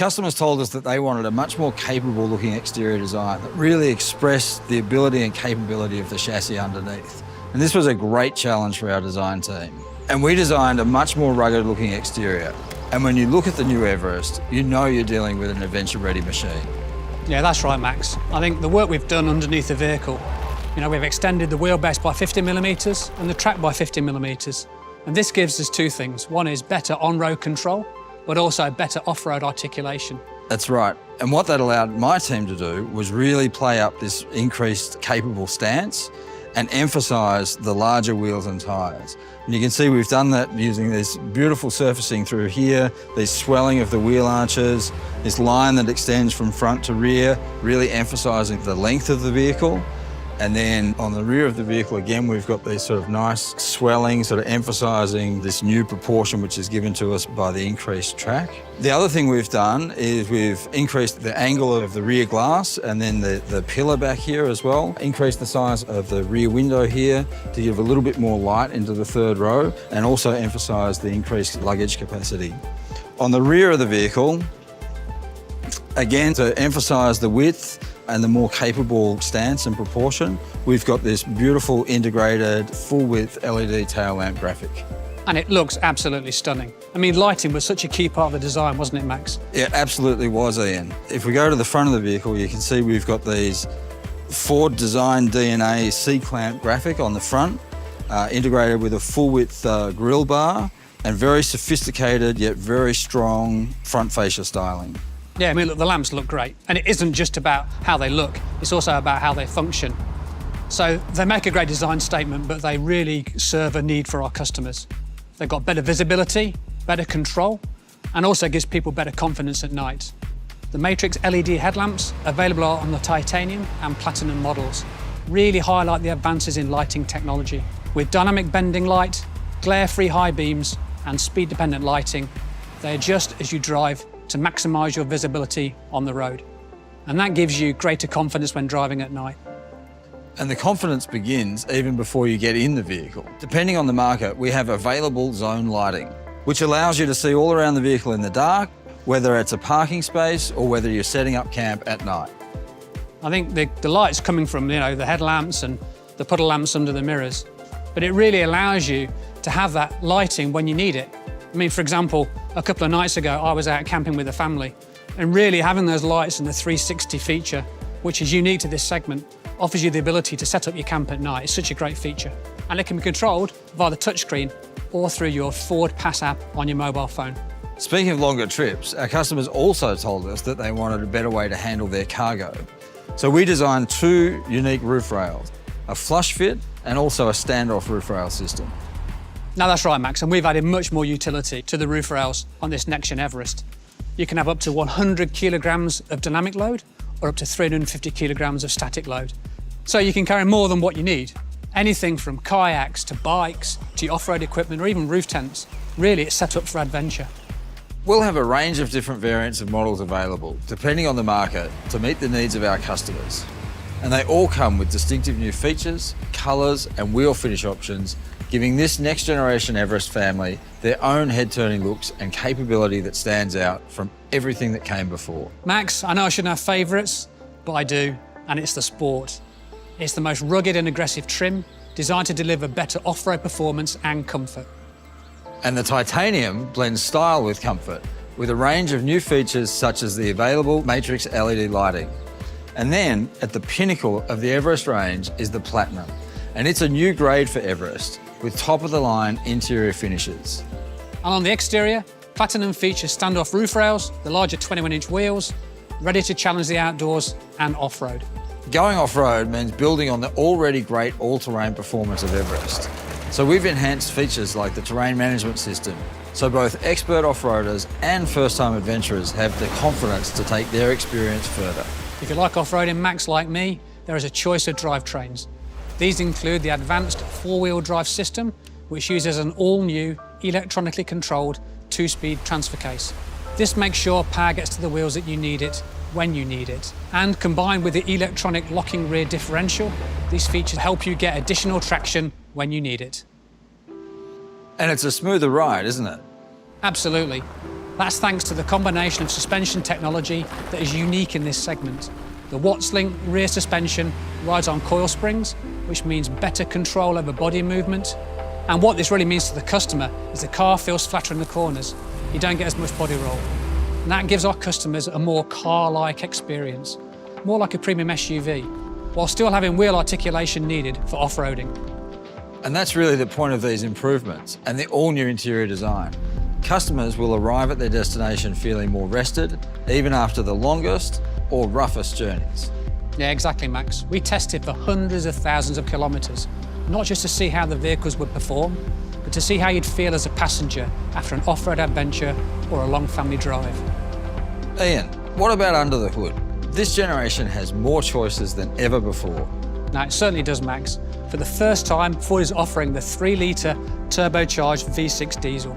Customers told us that they wanted a much more capable looking exterior design that really expressed the ability and capability of the chassis underneath. And this was a great challenge for our design team. And we designed a much more rugged looking exterior. And when you look at the new Everest, you know you're dealing with an adventure-ready machine. Yeah, that's right, Max. I think the work we've done underneath the vehicle, we've extended the wheelbase by 50 millimetres and the track by 50 millimetres. And this gives us two things. One is better on-road control, but also better off-road articulation. That's right. And what that allowed my team to do was really play up this increased capable stance and emphasise the larger wheels and tyres. And you can see we've done that using this beautiful surfacing through here, this swelling of the wheel arches, this line that extends from front to rear, really emphasising the length of the vehicle. And then on the rear of the vehicle, again, we've got these sort of nice swelling, sort of emphasising this new proportion which is given to us by the increased track. The other thing we've done is we've increased the angle of the rear glass and then the pillar back here as well. Increased the size of the rear window here to give a little bit more light into the third row and also emphasise the increased luggage capacity. On the rear of the vehicle, again, to emphasise the width and the more capable stance and proportion, we've got this beautiful integrated full-width LED tail lamp graphic. And it looks absolutely stunning. I mean, lighting was such a key part of the design, wasn't it, Max? It absolutely was, Ian. If we go to the front of the vehicle, you can see we've got these Ford design DNA C-clamp graphic on the front, integrated with a full-width grille bar and very sophisticated yet very strong front fascia styling. Yeah, I mean, look, the lamps look great. And it isn't just about how they look, it's also about how they function. So they make a great design statement, but they really serve a need for our customers. They've got better visibility, better control, and also gives people better confidence at night. The Matrix LED headlamps, available on the titanium and platinum models, really highlight the advances in lighting technology. With dynamic bending light, glare-free high beams, and speed-dependent lighting, they adjust as you drive to maximise your visibility on the road. And that gives you greater confidence when driving at night. And the confidence begins even before you get in the vehicle. Depending on the market, we have available zone lighting, which allows you to see all around the vehicle in the dark, whether it's a parking space or whether you're setting up camp at night. I think the light's coming from the headlamps and the puddle lamps under the mirrors, but it really allows you to have that lighting when you need it. I mean, for example, a couple of nights ago, I was out camping with a family, and really having those lights and the 360 feature, which is unique to this segment, offers you the ability to set up your camp at night. It's such a great feature. And it can be controlled via the touchscreen or through your Ford Pass app on your mobile phone. Speaking of longer trips, our customers also told us that they wanted a better way to handle their cargo. So we designed two unique roof rails, a flush fit and also a standoff roof rail system. Now that's right, Max, and we've added much more utility to the roof rails on this next-gen Everest. You can have up to 100 kilograms of dynamic load or up to 350 kilograms of static load. So you can carry more than what you need. Anything from kayaks to bikes to your off-road equipment or even roof tents. Really, it's set up for adventure. We'll have a range of different variants of models available, depending on the market, to meet the needs of our customers. And they all come with distinctive new features, colours and wheel finish options, giving this next generation Everest family their own head-turning looks and capability that stands out from everything that came before. Max, I know I shouldn't have favourites, but I do, and it's the Sport. It's the most rugged and aggressive trim, designed to deliver better off-road performance and comfort. And the titanium blends style with comfort, with a range of new features such as the available Matrix LED lighting. And then, at the pinnacle of the Everest range is the Platinum, and it's a new grade for Everest, with top-of-the-line interior finishes. And on the exterior, Platinum features standoff roof rails, the larger 21-inch wheels, ready to challenge the outdoors and off-road. Going off-road means building on the already great all-terrain performance of Everest. So we've enhanced features like the terrain management system, so both expert off-roaders and first-time adventurers have the confidence to take their experience further. If you like off-roading, Max, like me, there is a choice of drivetrains. These include the advanced four-wheel drive system, which uses an all-new, electronically controlled two-speed transfer case. This makes sure power gets to the wheels that you need it, when you need it. And combined with the electronic locking rear differential, these features help you get additional traction when you need it. And it's a smoother ride, isn't it? Absolutely. That's thanks to the combination of suspension technology that is unique in this segment. The Watts-Link rear suspension rides on coil springs, which means better control over body movement. And what this really means to the customer is the car feels flatter in the corners. You don't get as much body roll. And that gives our customers a more car-like experience, more like a premium SUV, while still having wheel articulation needed for off-roading. And that's really the point of these improvements and the all-new interior design. Customers will arrive at their destination feeling more rested, even after the longest or roughest journeys. Yeah, exactly, Max. We tested for hundreds of thousands of kilometres, not just to see how the vehicles would perform, but to see how you'd feel as a passenger after an off-road adventure or a long family drive. Ian, what about under the hood? This generation has more choices than ever before. Now, it certainly does, Max. For the first time, Ford is offering the 3-litre turbocharged V6 diesel.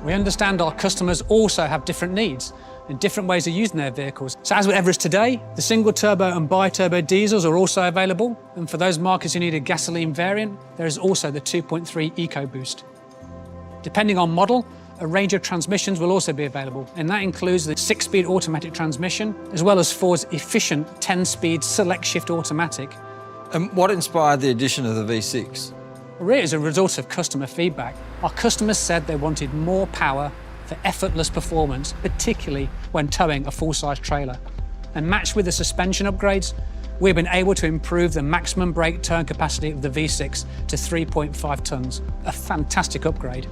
We understand our customers also have different needs and different ways of using their vehicles. So as with Everest today, the single turbo and bi-turbo diesels are also available. And for those markets who need a gasoline variant, there is also the 2.3 EcoBoost. Depending on model, a range of transmissions will also be available, and that includes the 6-speed automatic transmission, as well as Ford's efficient 10-speed select shift automatic. And what inspired the addition of the V6? Really, as a result of customer feedback, our customers said they wanted more power for effortless performance, particularly when towing a full-size trailer. And matched with the suspension upgrades, we've been able to improve the maximum brake turn capacity of the V6 to 3.5 tonnes, a fantastic upgrade.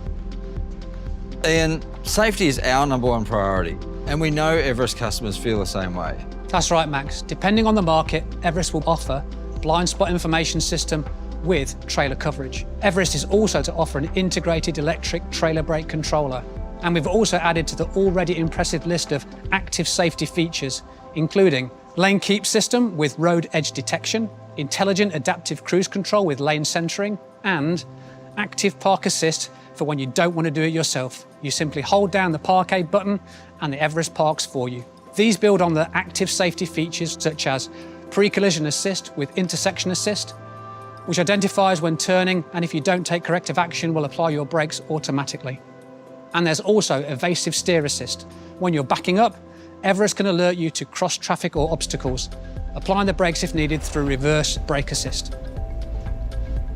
Ian, safety is our #1 priority, and we know Everest customers feel the same way. That's right, Max. Depending on the market, Everest will offer blind spot information system with trailer coverage. Everest is also to offer an integrated electric trailer brake controller. And we've also added to the already impressive list of active safety features, including lane keep system with road edge detection, intelligent adaptive cruise control with lane centering, and active park assist for when you don't want to do it yourself. You simply hold down the park aid button and the Everest parks for you. These build on the active safety features such as pre-collision assist with intersection assist, which identifies when turning, and if you don't take corrective action, will apply your brakes automatically. And there's also evasive steer assist. When you're backing up, Everest can alert you to cross traffic or obstacles, applying the brakes if needed through reverse brake assist.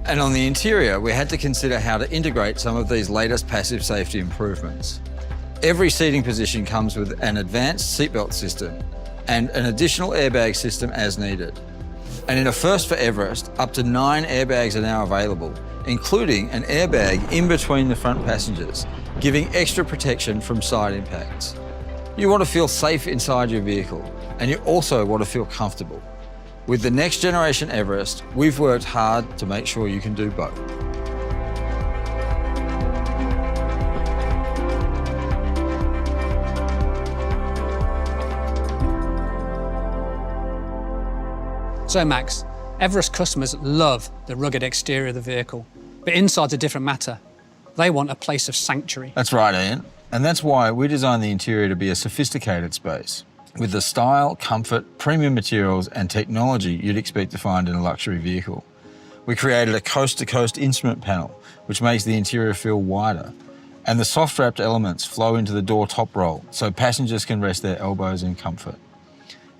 And on the interior, we had to consider how to integrate some of these latest passive safety improvements. Every seating position comes with an advanced seatbelt system and an additional airbag system as needed. And in a first for Everest, up to 9 airbags are now available, including an airbag in between the front passengers, giving extra protection from side impacts. You want to feel safe inside your vehicle, and you also want to feel comfortable. With the next generation Everest, we've worked hard to make sure you can do both. So Max, Everest customers love the rugged exterior of the vehicle, but inside's a different matter. They want a place of sanctuary. That's right, Ian. And that's why we designed the interior to be a sophisticated space, with the style, comfort, premium materials and technology you'd expect to find in a luxury vehicle. We created a coast-to-coast instrument panel, which makes the interior feel wider, and the soft-wrapped elements flow into the door top roll, so passengers can rest their elbows in comfort.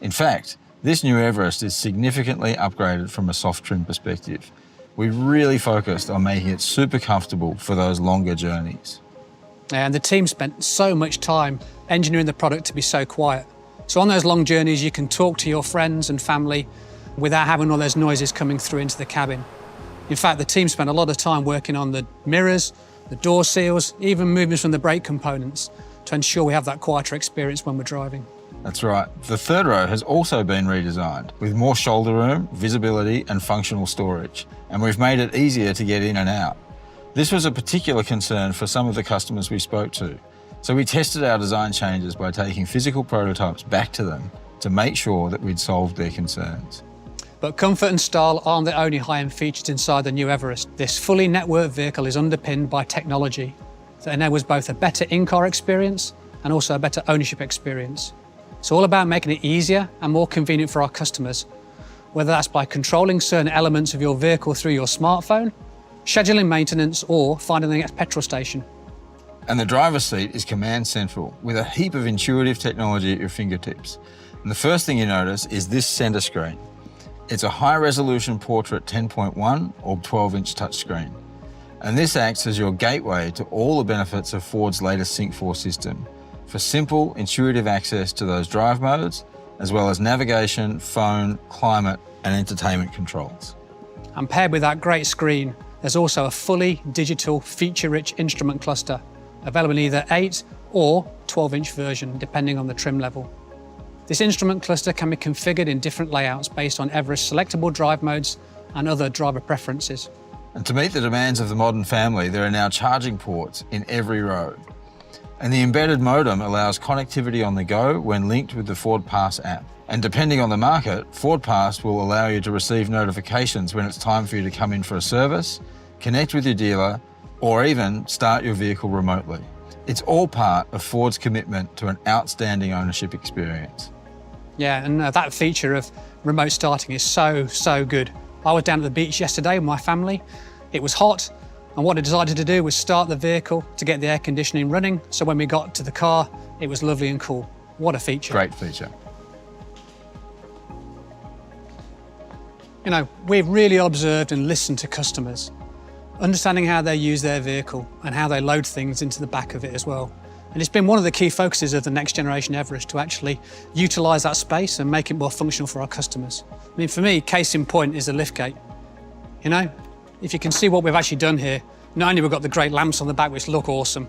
In fact, this new Everest is significantly upgraded from a soft trim perspective. We really focused on making it super comfortable for those longer journeys. And the team spent so much time engineering the product to be so quiet. So on those long journeys, you can talk to your friends and family without having all those noises coming through into the cabin. In fact, the team spent a lot of time working on the mirrors, the door seals, even movements from the brake components to ensure we have that quieter experience when we're driving. That's right. The third row has also been redesigned with more shoulder room, visibility and functional storage, and we've made it easier to get in and out. This was a particular concern for some of the customers we spoke to, so we tested our design changes by taking physical prototypes back to them to make sure that we'd solved their concerns. But comfort and style aren't the only high-end features inside the new Everest. This fully networked vehicle is underpinned by technology that enables both a better in-car experience and also a better ownership experience. It's all about making it easier and more convenient for our customers, whether that's by controlling certain elements of your vehicle through your smartphone, scheduling maintenance, or finding the next petrol station. And the driver's seat is command central with a heap of intuitive technology at your fingertips. And the first thing you notice is this center screen. It's a high-resolution portrait 10.1 or 12-inch touchscreen. And this acts as your gateway to all the benefits of Ford's latest Sync 4 system for simple, intuitive access to those drive modes, as well as navigation, phone, climate, and entertainment controls. And paired with that great screen, there's also a fully digital, feature-rich instrument cluster, available in either 8 or 12-inch version, depending on the trim level. This instrument cluster can be configured in different layouts based on Everest selectable drive modes and other driver preferences. And to meet the demands of the modern family, there are now charging ports in every row. And the embedded modem allows connectivity on the go when linked with the Ford Pass app. And depending on the market, Ford Pass will allow you to receive notifications when it's time for you to come in for a service, connect with your dealer, or even start your vehicle remotely. It's all part of Ford's commitment to an outstanding ownership experience. Yeah, and that feature of remote starting is so good. I was down at the beach yesterday with my family. It was hot, and what I decided to do was start the vehicle to get the air conditioning running, so when we got to the car, it was lovely and cool. What a feature. Great feature. You know, we've really observed and listened to customers, understanding how they use their vehicle and how they load things into the back of it as well. And it's been one of the key focuses of the next generation Everest to actually utilise that space and make it more functional for our customers. I mean, for me, case in point is the liftgate. You know, if you can see what we've actually done here, not only we've got the great lamps on the back which look awesome,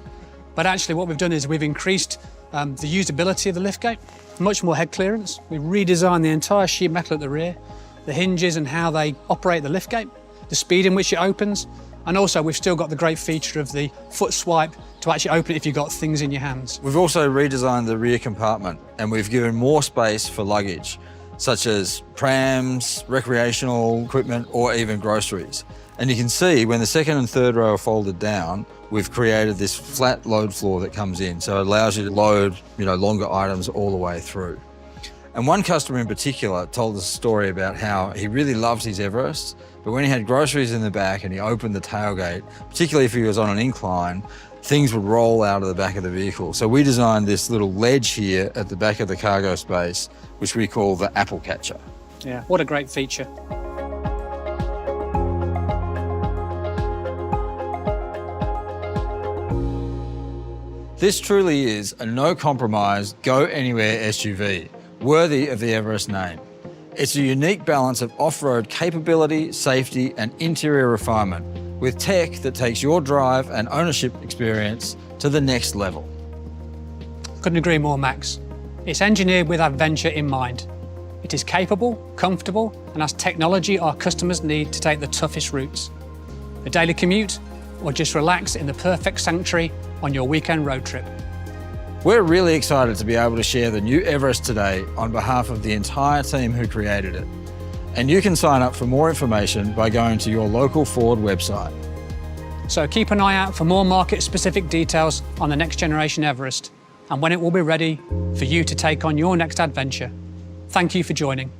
but actually what we've done is we've increased the usability of the liftgate, much more head clearance. We've redesigned the entire sheet metal at the rear, the hinges and how they operate the liftgate, the speed in which it opens, and also we've still got the great feature of the foot swipe to actually open it if you've got things in your hands. We've also redesigned the rear compartment and we've given more space for luggage, such as prams, recreational equipment, or even groceries. And you can see when the second and third row are folded down, we've created this flat load floor that comes in, so it allows you to load, longer items all the way through. And one customer in particular told us a story about how he really loves his Everest, but when he had groceries in the back and he opened the tailgate, particularly if he was on an incline, things would roll out of the back of the vehicle. So we designed this little ledge here at the back of the cargo space, which we call the apple catcher. Yeah, what a great feature. This truly is a no-compromise, go-anywhere SUV, worthy of the Everest name. It's a unique balance of off-road capability, safety, and interior refinement, with tech that takes your drive and ownership experience to the next level. Couldn't agree more, Max. It's engineered with adventure in mind. It is capable, comfortable, and has technology our customers need to take the toughest routes. A daily commute, or just relax in the perfect sanctuary on your weekend road trip. We're really excited to be able to share the new Everest today on behalf of the entire team who created it. And you can sign up for more information by going to your local Ford website. So keep an eye out for more market-specific details on the next generation Everest and when it will be ready for you to take on your next adventure. Thank you for joining.